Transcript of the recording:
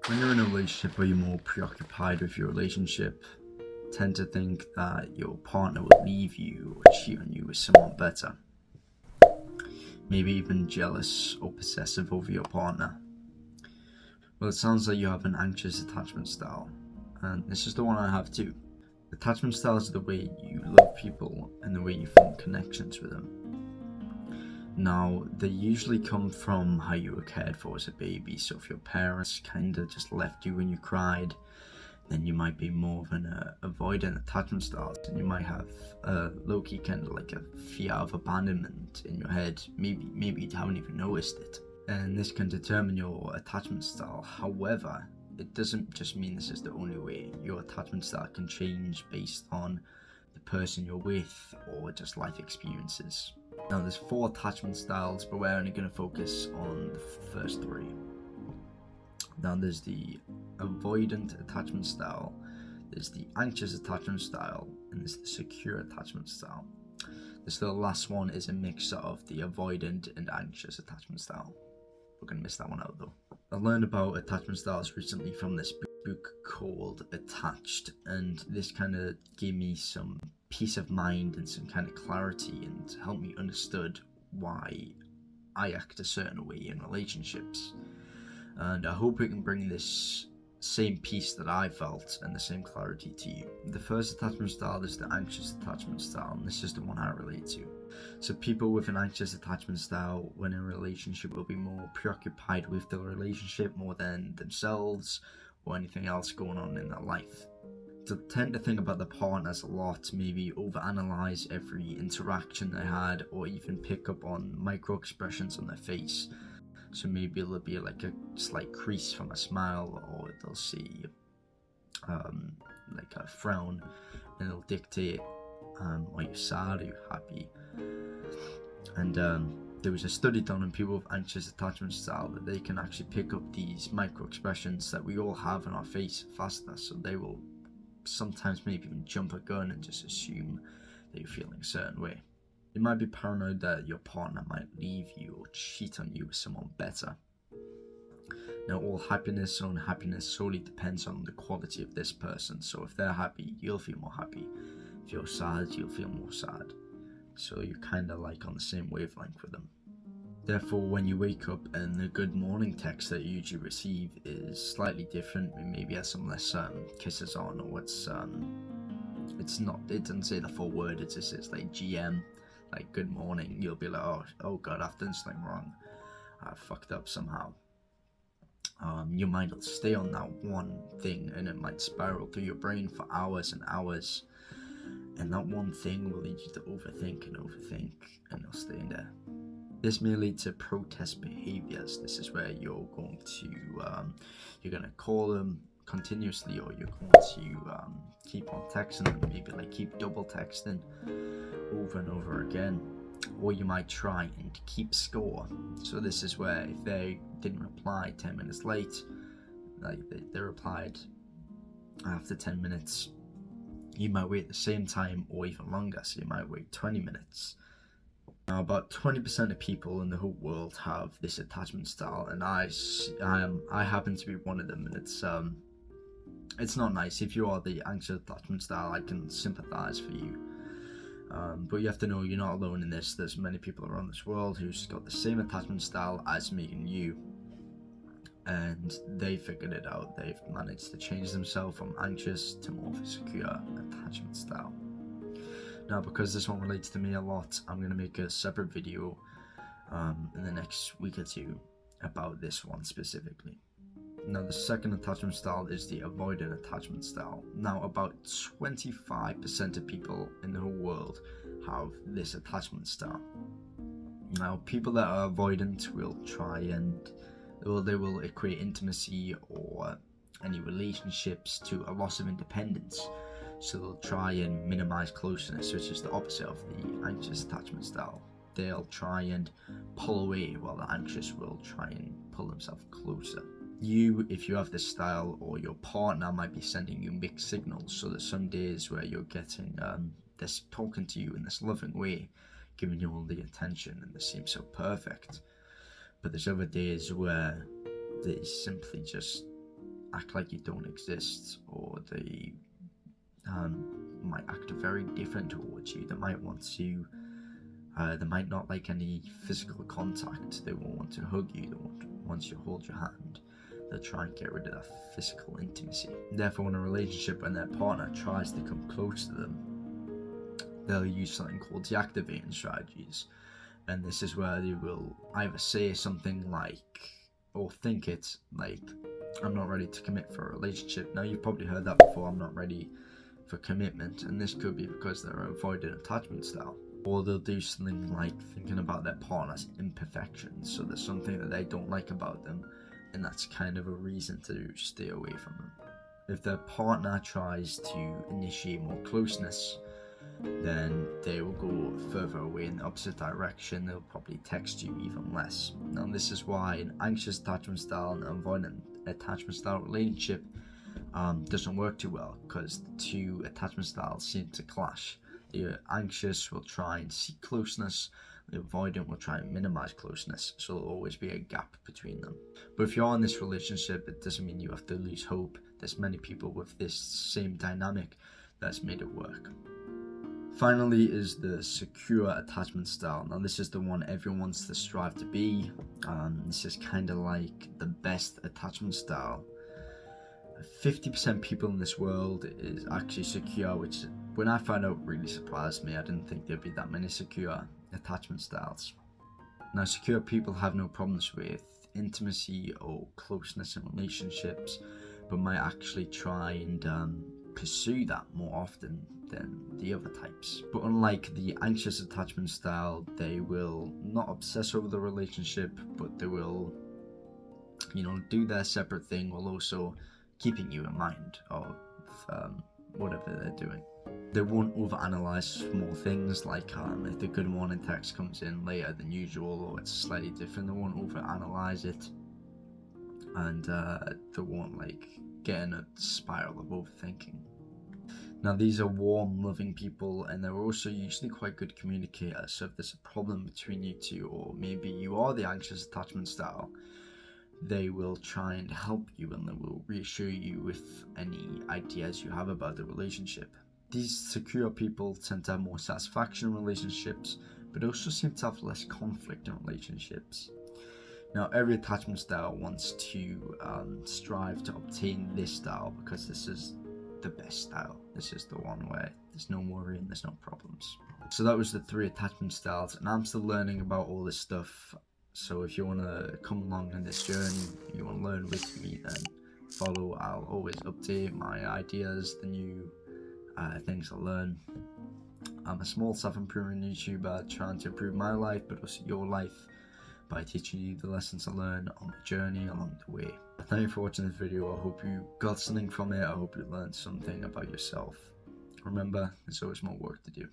When you're in a relationship or you're more preoccupied with your relationship, tend to think that your partner will leave you or cheat on you with someone better. Maybe even jealous or possessive over your partner. Well, it sounds like you have an anxious attachment style, and this is the one I have too. Attachment styles are the way you love people and the way you form connections with them. Now, they usually come from how you were cared for as a baby. So if your parents kind of just left you when you cried, then you might be more of an avoidant attachment style, and you might have low-key kind of like a fear of abandonment in your head. Maybe you haven't even noticed it, and this can determine your attachment style. However, it doesn't just mean this is the only way. Your attachment style can change based on the person you're with or just life experiences. Now, there's 4 attachment styles, but we're only going to focus on the first 3. Now, there's the avoidant attachment style, there's the anxious attachment style, and there's the secure attachment style. The last one is a mix of the avoidant and anxious attachment style. We're going to miss that one out though. I learned about attachment styles recently from this book called Attached, and this kind of gave me some peace of mind and some kind of clarity, and helped me understood why I act a certain way in relationships. And I hope it can bring this same peace that I felt and the same clarity to you. The first attachment style is the anxious attachment style, and this is the one I relate to. So people with an anxious attachment style when in a relationship will be more preoccupied with the relationship more than themselves or anything else going on in their life. They tend to think about their partners a lot, maybe overanalyze every interaction they had, or even pick up on micro expressions on their face. So maybe it'll be like a slight crease from a smile, or they'll see like a frown, and it'll dictate are you sad, are you happy? And there was a study done on people with anxious attachment style that they can actually pick up these micro expressions that we all have in our face faster, so they will sometimes maybe even jump a gun and just assume that you're feeling a certain way. You might be paranoid that your partner might leave you or cheat on you with someone better. Now, all happiness or unhappiness solely depends on the quality of this person. So if they're happy, you'll feel more happy. If you're sad, you'll feel more sad. So you're kind of like on the same wavelength with them. Therefore, when you wake up and the good morning text that you usually receive is slightly different, it maybe has some less kisses on, or it doesn't say the full word, it just says like GM, like good morning, you'll be like, oh god, I've done something wrong, I fucked up somehow. Your mind will stay on that one thing, and it might spiral through your brain for hours and hours, and that one thing will lead you to overthink, and it'll stay in there. This may lead to protest behaviors. This is where you're going to call them continuously, or you're going to keep on texting them, maybe like keep double texting over and over again, or you might try and keep score. So this is where if they didn't reply 10 minutes late, like they replied after 10 minutes, you might wait the same time or even longer, so you might wait 20 minutes. Now, about 20% of people in the whole world have this attachment style, and I happen to be one of them, and it's not nice. If you are the anxious attachment style, I can sympathize for you, but you have to know you're not alone in this. There's many people around this world who's got the same attachment style as me and you, and they figured it out. They've managed to change themselves from anxious to more of a secure attachment style. Now, because this one relates to me a lot, I'm going to make a separate video in the next week or two about this one specifically. Now, the second attachment style is the avoidant attachment style. Now, about 25% of people in the whole world have this attachment style. Now, people that are avoidant will they will equate intimacy or any relationships to a loss of independence. So they'll try and minimize closeness, which is the opposite of the anxious attachment style. They'll try and pull away, while the anxious will try and pull themselves closer. You, if you have this style, or your partner might be sending you mixed signals. So there's some days where you're getting this talking to you in this loving way, giving you all the attention, and this seems so perfect. But there's other days where they simply just act like you don't exist, or they might act very different towards you. They might want to, they might not like any physical contact. They won't want to hug you. They won't want you to hold your hand. They'll try and get rid of that physical intimacy. Therefore, in a relationship, when their partner tries to come close to them, they'll use something called deactivating strategies. And this is where they will either say something like, or think it like, I'm not ready to commit for a relationship. Now, you've probably heard that before, I'm not ready for commitment, and this could be because they're avoidant attachment style. Or they'll do something like thinking about their partner's imperfections, so there's something that they don't like about them, and that's kind of a reason to stay away from them. If their partner tries to initiate more closeness, then they will go further away in the opposite direction. They'll probably text you even less. Now, this is why an anxious attachment style and an avoidant attachment style relationship doesn't work too well, because the two attachment styles seem to clash. The anxious will try and seek closeness, the avoidant will try and minimize closeness, so there'll always be a gap between them. But if you're in this relationship, it doesn't mean you have to lose hope. There's many people with this same dynamic that's made it work. Finally is the secure attachment style. Now, this is the one everyone wants to strive to be. This is kind of like the best attachment style. 50% people in this world is actually secure, which when I found out really surprised me. I didn't think there'd be that many secure attachment styles. Now, secure people have no problems with intimacy or closeness in relationships, but might actually try and pursue that more often than the other types. But unlike the anxious attachment style, they will not obsess over the relationship, but they will, do their separate thing while also keeping you in mind of whatever they're doing. They won't overanalyze small things like if the good morning text comes in later than usual or it's slightly different. They won't overanalyze it, and they won't get in a spiral of overthinking. Now, these are warm, loving people, and they're also usually quite good communicators. So if there's a problem between you two, or maybe you are the anxious attachment style, they will try and help you, and they will reassure you with any ideas you have about the relationship. These secure people tend to have more satisfaction in relationships, but also seem to have less conflict in relationships. Now, every attachment style wants to strive to obtain this style, because this is the best style. This is the one where there's no worry and there's no problems. So that was the 3 attachment styles, and I'm still learning about all this stuff. So if you want to come along in this journey, you want to learn with me, then follow. I'll always update my ideas, the new things I learn. I'm a small self-improvement YouTuber trying to improve my life, but also your life, by teaching you the lessons I learned on the journey along the way. Thank you for watching this video. I hope you got something from it. I hope you learned something about yourself. Remember, there's always more work to do.